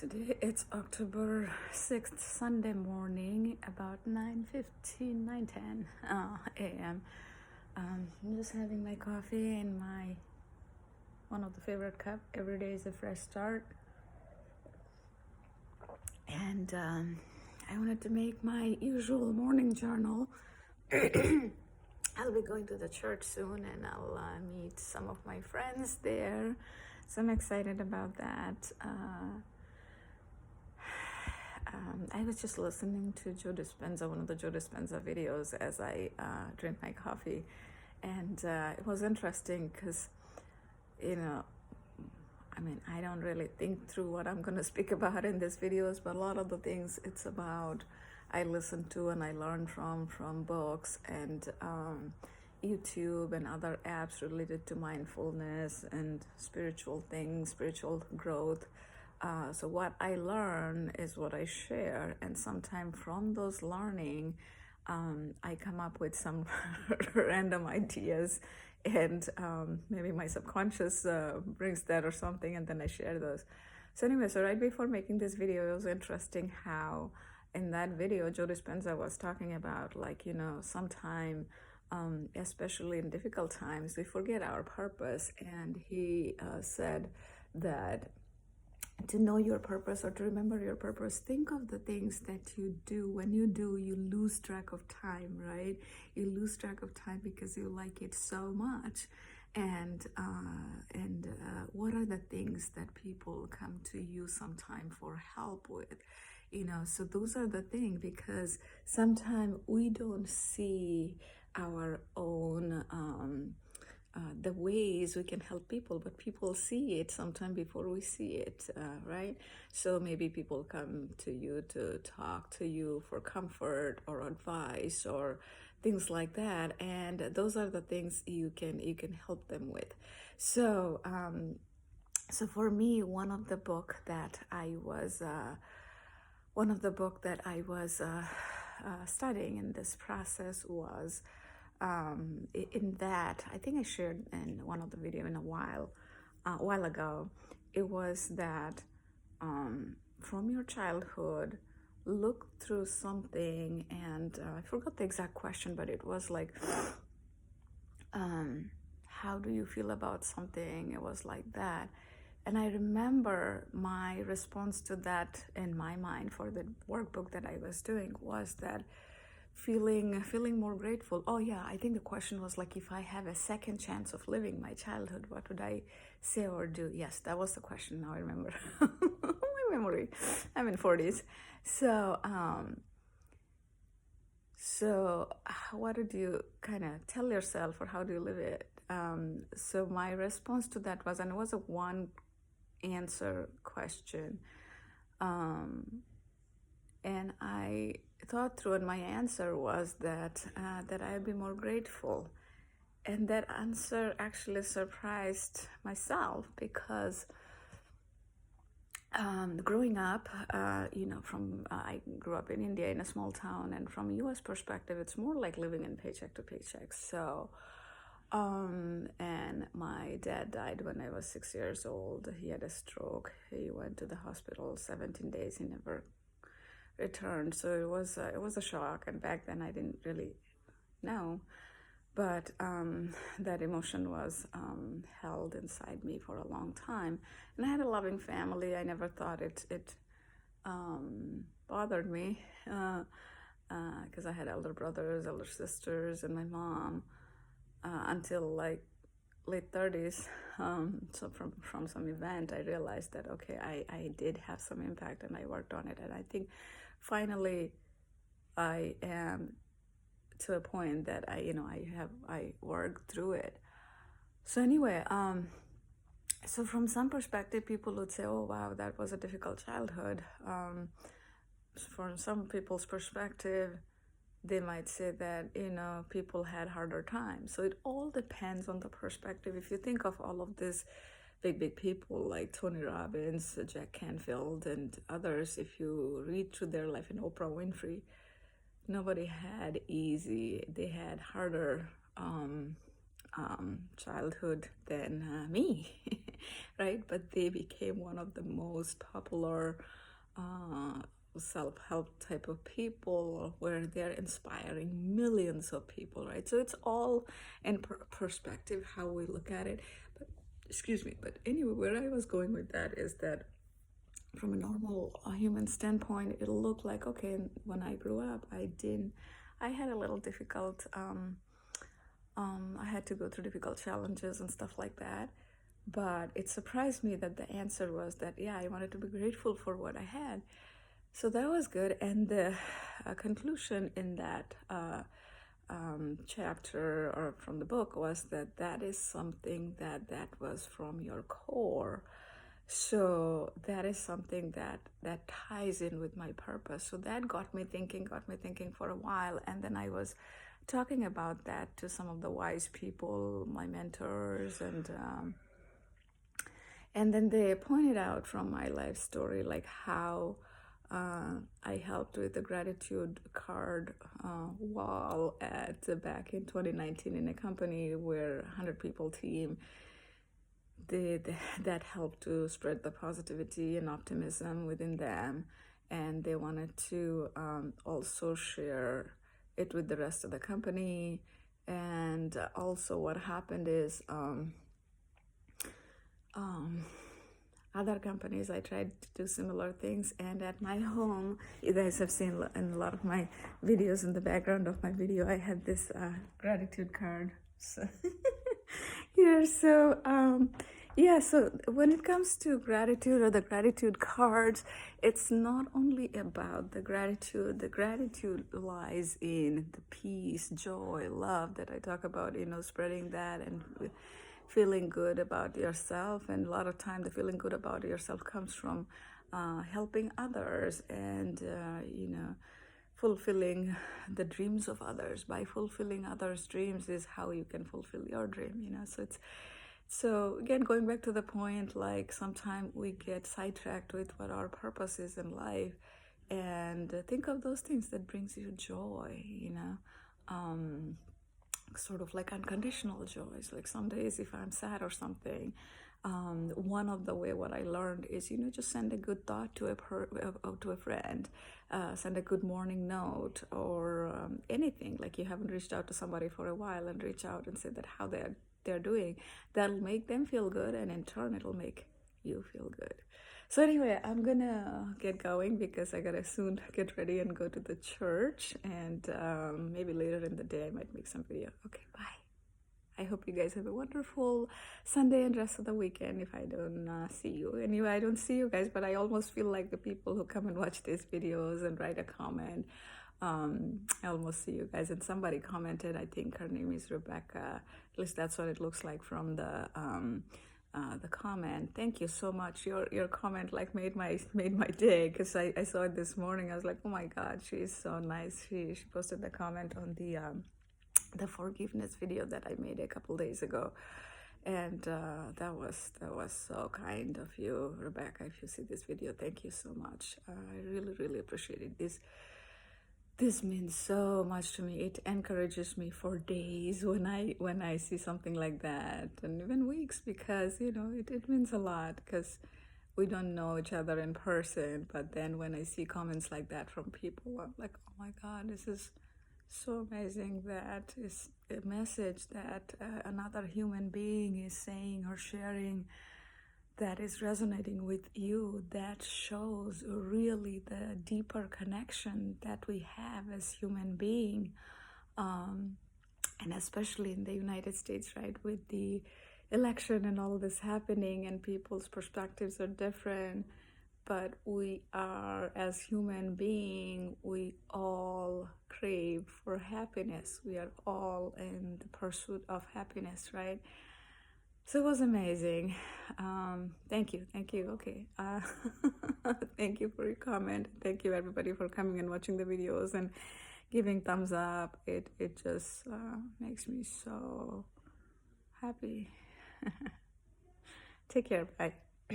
Today it's October 6th, Sunday morning, about 9:10 a.m. I'm just having my coffee in my one of the favorite cup. Every day is a fresh start. And I wanted to make my usual morning journal. I'll be going to the church soon and I'll meet some of my friends there. So I'm excited about that. I was just listening to Joe Dispenza, one of the Joe Dispenza videos, as I drink my coffee. And it was interesting because, I don't really think through what I'm going to speak about in these videos, but a lot of the things it's about I listen to and I learn from books and YouTube and other apps related to mindfulness and spiritual things, spiritual growth. So what I learn is what I share, and sometimes from those learning, I come up with some random ideas, and maybe my subconscious brings that or something, and then I share those. So anyway, so right before making this video, it was interesting how in that video, Joe Dispenza was talking about, sometime, especially in difficult times, we forget our purpose, and he said that to know your purpose or to remember your purpose, think of the things that you do. When you do, you lose track of time, right? You lose track of time because you like it so much. And what are the things that people come to you sometime for help with? So those are the things, because sometimes we don't see our own the ways we can help people, but people see it sometime before we see it, right? So maybe people come to you to talk to you for comfort or advice or things like that, and those are the things you can help them with. So so for me, one of the book that I was studying in this process was in that, I think I shared in one of the video in a while ago, it was that from your childhood, look through something, and I forgot the exact question, but it was like, how do you feel about something? It was like that. And I remember my response to that in my mind for the workbook that I was doing was that feeling more grateful. Oh yeah, I think the question was like, if I have a second chance of living my childhood, what would I say or do? Yes, that was the question. Now I remember. My memory. I'm in 40s. So what did you kind of tell yourself, or how do you live it? So my response to that was, and it was a one answer question, and I thought through, and my answer was that I'd be more grateful. And that answer actually surprised myself, because growing up, I grew up in India in a small town, and from U.S. perspective, it's more like living in paycheck to paycheck. So, and my dad died when I was 6 years old. He had a stroke. He went to the hospital 17 days. He never returned. So it was a shock, and back then I didn't really know, but that emotion was held inside me for a long time. And I had a loving family. I never thought it bothered me, because I had elder brothers, elder sisters, and my mom, until like late 30s. So from some event, I realized that, okay, I did have some impact, and I worked on it. And I think finally I am to a point that I worked through it. So anyway, so from some perspective, people would say, oh wow, that was a difficult childhood. From some people's perspective, they might say that people had harder times. So it all depends on the perspective. If you think of all of these big people like Tony Robbins, Jack Canfield, and others, if you read through their life, and Oprah Winfrey, nobody had easy. They had harder childhood than me, right? But they became one of the most popular uh, self-help type of people where they're inspiring millions of people, right? So it's all in perspective how we look at it. But excuse me, but anyway, where I was going with that is that from a normal human standpoint, it'll look like, okay, when I grew up, I had a little difficult, I had to go through difficult challenges and stuff like that. But it surprised me that the answer was that, yeah, I wanted to be grateful for what I had. So that was good. And the conclusion in that chapter or from the book was that that is something that was from your core. So that is something that ties in with my purpose. So that got me thinking for a while. And then I was talking about that to some of the wise people, my mentors, and then they pointed out from my life story, like how I helped with the gratitude card wall back in 2019 in a company where 100 people team that helped to spread the positivity and optimism within them, and they wanted to also share it with the rest of the company. And also what happened is other companies, I tried to do similar things. And at my home, you guys have seen in a lot of my videos, in the background of my video, I had this gratitude card. So here, so yeah, so when it comes to gratitude or the gratitude cards, it's not only about the gratitude lies in the peace, joy, love that I talk about, spreading that and feeling good about yourself. And a lot of time the feeling good about yourself comes from helping others and fulfilling the dreams of others. By fulfilling others' dreams is how you can fulfill your dream. So again, going back to the point, like sometimes we get sidetracked with what our purpose is in life, and think of those things that brings you joy, sort of like unconditional joys. Like some days if I'm sad or something, one of the way what I learned is, just send a good thought to a friend, send a good morning note, or anything. Like you haven't reached out to somebody for a while, and reach out and say that how they're doing. That'll make them feel good, and in turn it'll make you feel good. So anyway, I'm gonna get going because I gotta soon get ready and go to the church, and maybe later in the day I might make some video. Okay, bye. I hope you guys have a wonderful Sunday and rest of the weekend if I don't see you. Anyway, I don't see you guys, but I almost feel like the people who come and watch these videos and write a comment, I almost see you guys. And somebody commented, I think her name is Rebecca, at least that's what it looks like from the comment. Thank you so much. Your comment like made my day, because I saw it this morning. I was like, oh my God, she's so nice. She posted the comment on the forgiveness video that I made a couple days ago, and that was so kind of you, Rebecca. If you see this video, thank you so much. I really appreciate it. This means so much to me. It encourages me for days when I see something like that, and even weeks, because it means a lot, because we don't know each other in person. But then when I see comments like that from people, I'm like, oh my God, this is so amazing. That is a message that another human being is saying or sharing that is resonating with you. That shows really the deeper connection that we have as human being, and especially in the United States, right, with the election and all this happening, and people's perspectives are different. But we are, as human beings, we all crave for happiness. We are all in the pursuit of happiness, right? So it was amazing. Thank you. Okay. Thank you for your comment. Thank you everybody for coming and watching the videos and giving thumbs up. It just makes me so happy. Take care. Bye.